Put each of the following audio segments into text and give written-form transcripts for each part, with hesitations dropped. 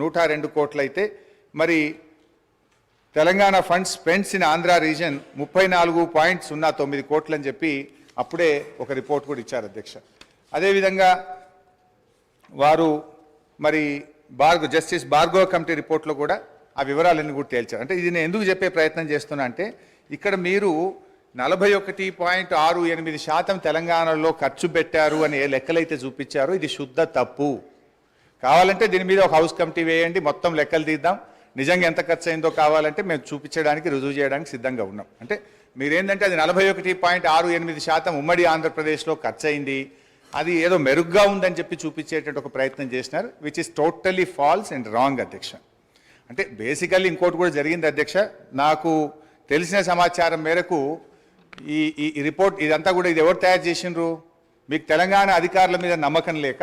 102 కోట్లయితే మరి Telangana funds spends in Andhra reason 34.09 కోట్లు అని చెప్పి అప్పుడే ఒక రిపోర్ట్ కూడా ఇచ్చారు అధ్యక్ష. అదేవిధంగా వారు మరి జస్టిస్ భార్గవ కమిటీ రిపోర్ట్లో కూడా ఆ వివరాలన్నీ కూడా తేల్చారు. అంటే ఇది నేను ఎందుకు చెప్పే ప్రయత్నం చేస్తున్నా అంటే ఇక్కడ మీరు 41.68% తెలంగాణలో ఖర్చు పెట్టారు అని ఏ లెక్కలైతే చూపించారో ఇది శుద్ధ తప్పు. కావాలంటే దీని మీద ఒక హౌస్ కమిటీ వేయండి, మొత్తం లెక్కలు తీద్దాం, నిజంగా ఎంత ఖర్చు అయిందో కావాలంటే మేము చూపించడానికి రుజువు చేయడానికి సిద్ధంగా ఉన్నాం. అంటే మీరేంటంటే అది 41.68% ఉమ్మడి ఆంధ్రప్రదేశ్లో ఖర్చు అయింది, అది ఏదో మెరుగ్గా ఉందని చెప్పి చూపించేటువంటి ఒక ప్రయత్నం చేసినారు, which is totally false and wrong అధ్యక్ష. అంటే బేసికల్లీ ఇంకోటి కూడా జరిగింది అధ్యక్ష. నాకు తెలిసిన సమాచారం మేరకు ఈ రిపోర్ట్ ఇదంతా కూడా ఇది ఎవరు తయారు చేసినారు? మీకు తెలంగాణ అధికారుల మీద నమ్మకం లేక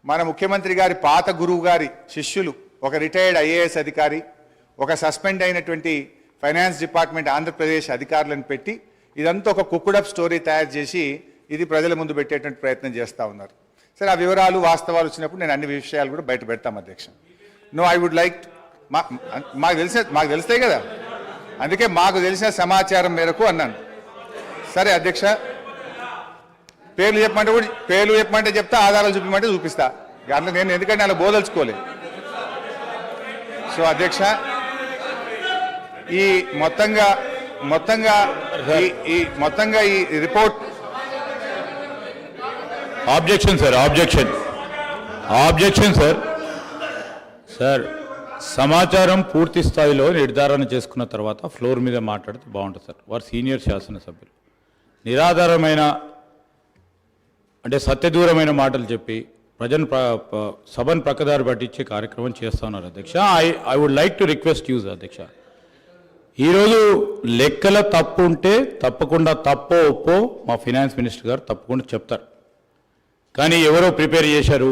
మన ముఖ్యమంత్రి గారి పాత గురువు గారి శిష్యులు, ఒక రిటైర్డ్ ఐఏఎస్ అధికారి, ఒక సస్పెండ్ అయినటువంటి ఫైనాన్స్ డిపార్ట్మెంట్ ఆంధ్రప్రదేశ్ అధికారులను పెట్టి ఇదంతా ఒక కుక్కుడప్ స్టోరీ తయారు చేసి ఇది ప్రజల ముందు పెట్టేటువంటి ప్రయత్నం చేస్తూ ఉన్నారు. సరే, ఆ వివరాలు వాస్తవాలు వచ్చినప్పుడు నేను అన్ని విషయాలు కూడా బయట పెడతాం అధ్యక్ష. నో, ఐ వుడ్ లైక్ మాకు తెలుస్తాయి కదా, అందుకే మాకు తెలిసిన సమాచారం మేరకు అన్నాను. సరే అధ్యక్ష, పేర్లు చెప్పమంటే చెప్తా, ఆధారాలు చూపించమంటే చూపిస్తా. అట్లా నేను ఎందుకంటే అలా బోదలుచుకోలేదు. సో అధ్యక్ష, ఈ మొత్తంగా ఈ రిపోర్ట్ ఆబ్జెక్షన్ సార్, సమాచారం పూర్తి స్థాయిలో నిర్ధారణ చేసుకున్న తర్వాత ఫ్లోర్ మీద మాట్లాడితే బాగుంటుంది సార్. వారు సీనియర్ శాసనసభ్యులు నిరాధారమైన అంటే సత్యదూరమైన మాటలు చెప్పి సభను ప్రక్కదారి పట్టించే కార్యక్రమం చేస్తూ ఉన్నారు అధ్యక్ష. I would like to request use అధ్యక్ష, ఈరోజు లెక్కల తప్పు ఉంటే తప్పకుండా తప్పో ఒప్పో మా ఫైనాన్స్ మినిస్టర్ గారు తప్పకుండా చెప్తారు. కానీ ఎవరో ప్రిపేర్ చేశారు,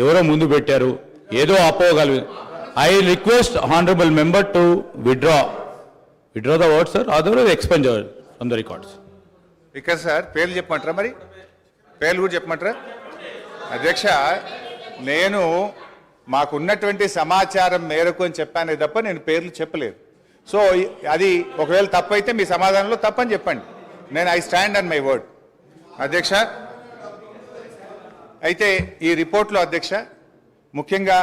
ఎవరో ముందు పెట్టారు, ఏదో అపోగలదు. I request honourable member to withdraw the word sir, otherwise expunge from the records. Because sir పేర్లు చెప్పమంటారా? మరి పేర్లు కూడా చెప్పమంటారా అధ్యక్ష? నేను మాకున్నటువంటి సమాచారం మేరకు అని చెప్పానే తప్ప నేను పేర్లు చెప్పలేదు. సో అది ఒకవేళ తప్పు అయితే మీ సమాధానంలో తప్పని చెప్పండి. నేను I stand on my word అధ్యక్ష. అయితే ఈ రిపోర్ట్లో అధ్యక్ష, ముఖ్యంగా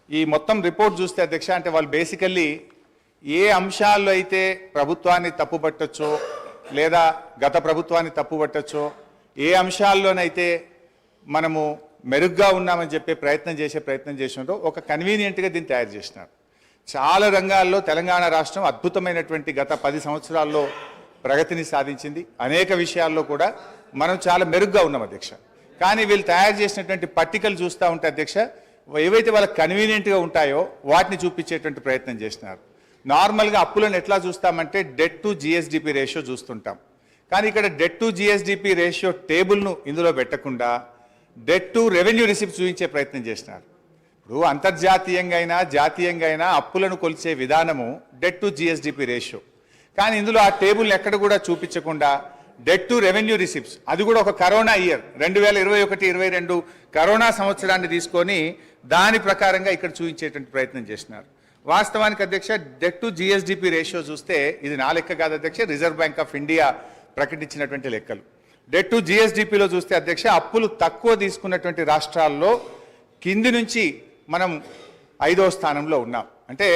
ఈ మొత్తం రిపోర్ట్ చూస్తే అధ్యక్ష, అంటే వాళ్ళు బేసికల్లీ ఏ అంశాల్లో అయితే ప్రభుత్వాన్ని తప్పుపట్టచ్చో లేదా గత ప్రభుత్వాన్ని తప్పుపట్టచ్చో, ఏ అంశాల్లోనైతే మనము మెరుగ్గా ఉన్నామని చెప్పే ప్రయత్నం చేసినారో ఒక కన్వీనియంట్గా దీన్ని తయారు చేసినారు. చాలా రంగాల్లో తెలంగాణ రాష్ట్రం అద్భుతమైనటువంటి గత 10 సంవత్సరాల్లో ప్రగతిని సాధించింది. అనేక విషయాల్లో కూడా మనం చాలా మెరుగ్గా ఉన్నాం అధ్యక్ష. కానీ వీళ్ళు తయారు చేసినటువంటి పట్టికలు చూస్తూ ఉంటే అధ్యక్ష, ఏవైతే వాళ్ళకి కన్వీనియంట్గా ఉంటాయో వాటిని చూపించేటువంటి ప్రయత్నం చేసినారు. నార్మల్గా అప్పులను ఎట్లా చూస్తామంటే డెట్ టు జిఎస్డిపి రేషియో చూస్తుంటాం. కానీ ఇక్కడ డెట్ టు జిఎస్డిపి రేషియో టేబుల్ను ఇందులో పెట్టకుండా డెట్ టు రెవెన్యూ రిసిప్ట్ చూపించే ప్రయత్నం చేసినారు. ఇప్పుడు అంతర్జాతీయంగా అయినా జాతీయంగా అయినా అప్పులను కొలిచే విధానము డెట్ టు జిఎస్డిపి రేషియో. కానీ ఇందులో ఆ టేబుల్ని ఎక్కడ కూడా చూపించకుండా డెట్ టు రెవెన్యూ రిసిప్ట్స్, అది కూడా ఒక కరోనా ఇయర్ 2021-22 కరోనా సంవత్సరాన్ని తీసుకొని దాని ప్రకారంగా ఇక్కడ చూపించేటువంటి ప్రయత్నం చేసినారు. వాస్తవానికి అధ్యక్ష, డెట్ టు జిఎస్డిపి రేషియో చూస్తే ఇది నా లెక్క కాదు అధ్యక్ష, రిజర్వ్ బ్యాంక్ ఆఫ్ ఇండియా ప్రకటించినటువంటి లెక్కలు. డెట్ టు జిఎస్డిపిలో చూస్తే అధ్యక్ష, అప్పులు తక్కువ తీసుకున్నటువంటి రాష్ట్రాల్లో కింది నుంచి మనం 5వ స్థానంలో ఉన్నాం. అంటే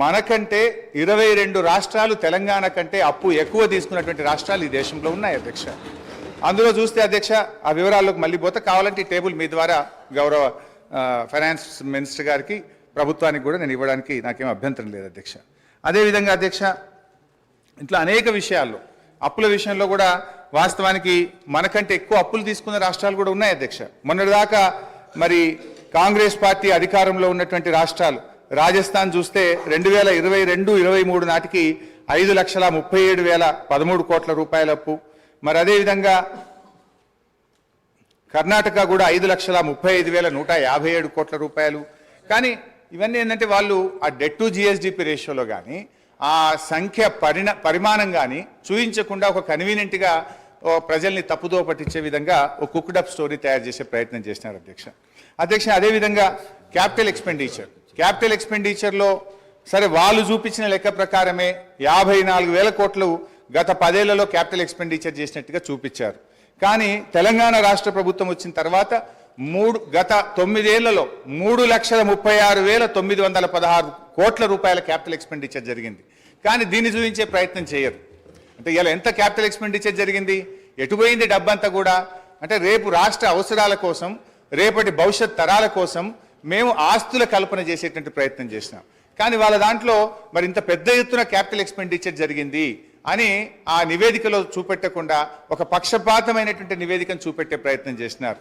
మనకంటే 22 రాష్ట్రాలు తెలంగాణ కంటే అప్పు ఎక్కువ తీసుకున్నటువంటి రాష్ట్రాలు ఈ దేశంలో ఉన్నాయి అధ్యక్ష. అందులో చూస్తే అధ్యక్ష, ఆ వివరాల్లోకి మళ్ళీ పోతే కావాలంటే ఈ టేబుల్ మీ ద్వారా గౌరవ ఫైనాన్స్ మినిస్టర్ గారికి, ప్రభుత్వానికి కూడా నేను ఇవ్వడానికి నాకేం అభ్యంతరం లేదు అధ్యక్ష. అదేవిధంగా అధ్యక్ష, ఇట్లా అనేక విషయాల్లో అప్పుల విషయంలో కూడా వాస్తవానికి మనకంటే ఎక్కువ అప్పులు తీసుకున్న రాష్ట్రాలు కూడా ఉన్నాయి అధ్యక్ష. మొన్నటిదాకా మరి కాంగ్రెస్ పార్టీ అధికారంలో ఉన్నటువంటి రాష్ట్రాలు, రాజస్థాన్ చూస్తే 2022-23 నాటికి 5,37,013 కోట్ల రూపాయల అప్పు. మరి అదేవిధంగా కర్ణాటక కూడా 5,35,157 కోట్ల రూపాయలు. కానీ ఇవన్నీ ఏంటంటే వాళ్ళు ఆ డెట్ టు జిఎస్డిపి రేషియోలో కానీ ఆ సంఖ్య పరిమాణం కానీ చూపించకుండా ఒక కన్వీనియంట్గా ప్రజల్ని తప్పుదో పట్టించే విధంగా ఒక కుక్డ్ అప్ స్టోరీ తయారు చేసే ప్రయత్నం చేసినారు అధ్యక్ష. అధ్యక్ష, అదేవిధంగా క్యాపిటల్ ఎక్స్పెండిచర్లో సరే వాళ్ళు చూపించిన లెక్క ప్రకారమే 54,000 కోట్లు గత 10 ఏళ్లలో క్యాపిటల్ ఎక్స్పెండిచర్ చేసినట్టుగా చూపించారు. కానీ తెలంగాణ రాష్ట్ర ప్రభుత్వం వచ్చిన తర్వాత గత 9 ఏళ్లలో 3,36,916 కోట్ల రూపాయల క్యాపిటల్ ఎక్స్పెండిచర్ జరిగింది. కానీ దీన్ని చూపించే ప్రయత్నం చేయరు. అంటే ఇలా ఎంత క్యాపిటల్ ఎక్స్పెండిచర్ జరిగింది, ఎటుపోయింది డబ్బంతా కూడా అంటే రేపు రాష్ట్ర అవసరాల కోసం, రేపటి భవిష్యత్ తరాల కోసం మేము ఆస్తుల కల్పన చేసేటువంటి ప్రయత్నం చేసినాం. కానీ వాళ్ళ దాంట్లో మరి ఇంత పెద్ద ఎత్తున క్యాపిటల్ ఎక్స్పెండిచర్ జరిగింది అని ఆ నివేదికలో చూపెట్టకుండా ఒక పక్షపాతమైనటువంటి నివేదికను చూపెట్టే ప్రయత్నం చేసినారు.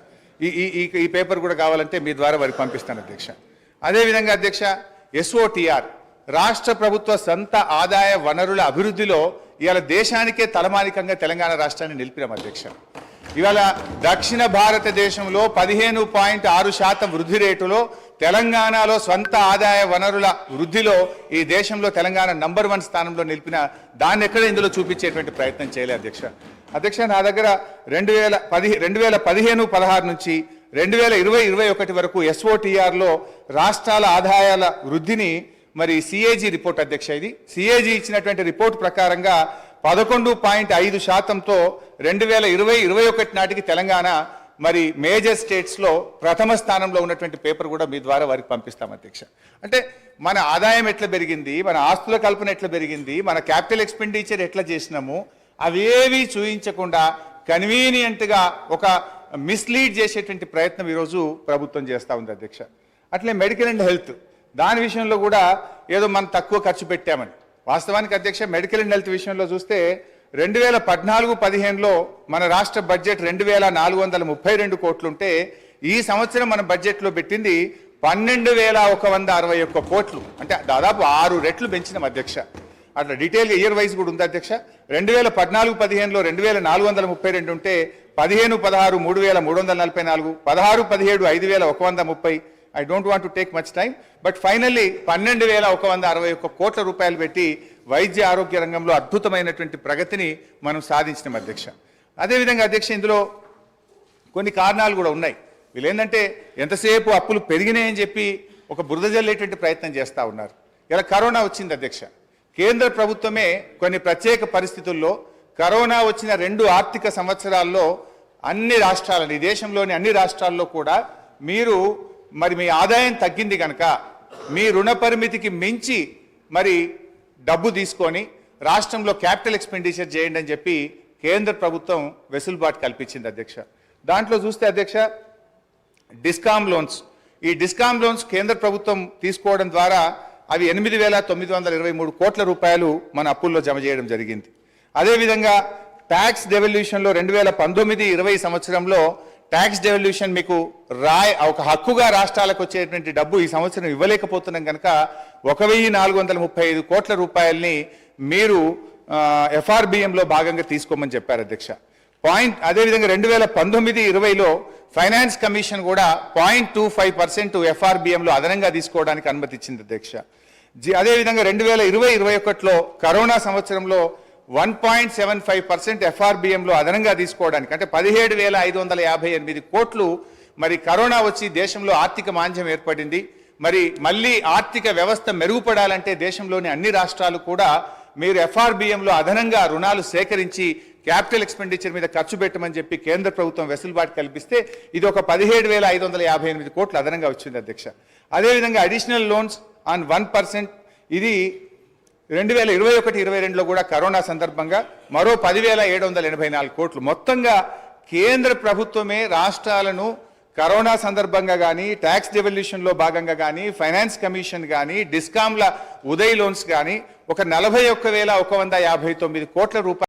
ఈ పేపర్ కూడా కావాలంటే మీ ద్వారా వారికి పంపిస్తాను అధ్యక్ష. అదేవిధంగా అధ్యక్ష, ఎస్ఓటిఆర్ రాష్ట్ర ప్రభుత్వ సొంత ఆదాయ వనరుల అభివృద్ధిలో ఇవాళ దేశానికే తలమానికంగా తెలంగాణ రాష్ట్రాన్ని నిలిపినాం అధ్యక్ష. ఇవాళ దక్షిణ భారతదేశంలో 15.6% వృద్ధి రేటులో తెలంగాణలో స్వంత ఆదాయ వనరుల వృద్ధిలో ఈ దేశంలో తెలంగాణ నంబర్ 1 స్థానంలో నిలిపిన దాన్ని ఎక్కడ ఇందులో చూపించేటువంటి ప్రయత్నం చేయలేదు అధ్యక్ష. నా దగ్గర 2015-16 నుంచి 2020-21 వరకు ఎస్ఓటిఆర్లో రాష్ట్రాల ఆదాయాల వృద్ధిని మరి సిఏజీ రిపోర్ట్ అధ్యక్ష, ఇది సిఏజీ ఇచ్చినటువంటి రిపోర్ట్ ప్రకారంగా 11.5%తో 2020-21 నాటికి తెలంగాణ మరి మేజర్ స్టేట్స్లో ప్రథమ స్థానంలో ఉన్నటువంటి పేపర్ కూడా మీ ద్వారా వారికి పంపిస్తాం అధ్యక్ష. అంటే మన ఆదాయం ఎట్లా పెరిగింది, మన ఆస్తుల కల్పన ఎట్లా పెరిగింది, మన క్యాపిటల్ ఎక్స్పెండిచర్ ఎట్లా చేసినాము అవేవి చూయించకుండా కన్వీనియంట్గా ఒక మిస్లీడ్ చేసేటువంటి ప్రయత్నం ఈరోజు ప్రభుత్వం చేస్తూ ఉంది అధ్యక్ష. అట్లే మెడికల్ అండ్ హెల్త్ దాని విషయంలో కూడా ఏదో మనం తక్కువ ఖర్చు పెట్టామని, వాస్తవానికి అధ్యక్ష మెడికల్ అండ్ హెల్త్ విషయంలో చూస్తే 2014-15లో మన రాష్ట్ర బడ్జెట్ 2,432 కోట్లుంటే ఈ సంవత్సరం మన బడ్జెట్లో పెట్టింది 12,161 కోట్లు, అంటే దాదాపు 6 రెట్లు పెంచినాం అధ్యక్ష. అట్లా డీటెయిల్గా ఇయర్ వైజ్ కూడా ఉంది అధ్యక్ష. 2014-15లో 2,432 ఉంటే 15-16 3,344, 16-17 5,130. I don't want to take much time, but finally 12,161 కోట్ల రూపాయలు పెట్టి వైద్య ఆరోగ్య రంగంలో అద్భుతమైనటువంటి ప్రగతిని మనం సాధించినాం అధ్యక్ష. అదేవిధంగా అధ్యక్ష ఇందులో కొన్ని కారణాలు కూడా ఉన్నాయి. వీళ్ళు ఏంటంటే ఎంతసేపు అప్పులు పెరిగినాయని చెప్పి ఒక బురద జల్లేటువంటి ప్రయత్నం చేస్తూ ఉన్నారు. ఇలా కరోనా వచ్చింది అధ్యక్ష. కేంద్ర ప్రభుత్వమే కొన్ని ప్రత్యేక పరిస్థితుల్లో కరోనా వచ్చిన 2 ఆర్థిక సంవత్సరాల్లో అన్ని రాష్ట్రాలని, ఈ దేశంలోని అన్ని రాష్ట్రాల్లో కూడా మీరు మరి మీ ఆదాయం తగ్గింది కనుక మీ రుణ పరిమితికి మించి మరి డబ్బు తీసుకొని రాష్ట్రంలో క్యాపిటల్ ఎక్స్పెండిచర్ చేయండి అని చెప్పి కేంద్ర ప్రభుత్వం వెసులుబాటు కల్పించింది అధ్యక్ష. దాంట్లో చూస్తే అధ్యక్ష డిస్కామ్ లోన్స్, ఈ డిస్కామ్ లోన్స్ కేంద్ర ప్రభుత్వం తీసుకోవడం ద్వారా అవి 8,923 కోట్ల రూపాయలు మన అప్పుల్లో జమ చేయడం జరిగింది. అదేవిధంగా ట్యాక్స్ డెవల్యూషన్లో 2019-20 సంవత్సరంలో ట్యాక్స్ డెవల్యూషన్ మీకు ఒక హక్కుగా రాష్ట్రాలకు వచ్చేటువంటి డబ్బు ఈ సంవత్సరం ఇవ్వలేకపోతున్నాం కనుక 1,435 కోట్ల రూపాయల్ని మీరు ఎఫ్ఆర్బిఎంలో భాగంగా తీసుకోమని చెప్పారు అధ్యక్ష. అదేవిధంగా 2019-20లో ఫైనాన్స్ కమిషన్ కూడా 0.25% ఎఫ్ఆర్బిఎంలో అదనంగా తీసుకోవడానికి అనుమతి ఇచ్చింది అధ్యక్ష. అదేవిధంగా 2020-21లో కరోనా సంవత్సరంలో 1.75% ఎఫ్ఆర్బిఎంలో అదనంగా తీసుకోవడానికి, అంటే 17,558 కోట్లు మరి కరోనా వచ్చి దేశంలో ఆర్థిక మాంద్యం ఏర్పడింది. మరి మళ్ళీ ఆర్థిక వ్యవస్థ మెరుగుపడాలంటే దేశంలోని అన్ని రాష్ట్రాలు కూడా మీరు ఎఫ్ఆర్బిఎంలో అదనంగా రుణాలు సేకరించి క్యాపిటల్ ఎక్స్పెండిచర్ మీద ఖర్చు పెట్టమని చెప్పి కేంద్ర ప్రభుత్వం వెసులుబాటు కల్పిస్తే ఇది ఒక 17,558 కోట్లు అదనంగా వచ్చింది అధ్యక్ష. అదేవిధంగా అడిషనల్ లోన్స్ ఆన్ 1%, ఇది 2021-22లో కూడా కరోనా సందర్భంగా మరో 10,784 కోట్లు. మొత్తంగా కేంద్ర ప్రభుత్వమే రాష్ట్రాలను కరోనా సందర్భంగా కానీ, ట్యాక్స్ డెవల్యూషన్లో భాగంగా కానీ, ఫైనాన్స్ కమిషన్ కానీ, డిస్కామ్ల ఉదయ్ లోన్స్ కానీ ఒక 41,159 కోట్ల రూపాయలు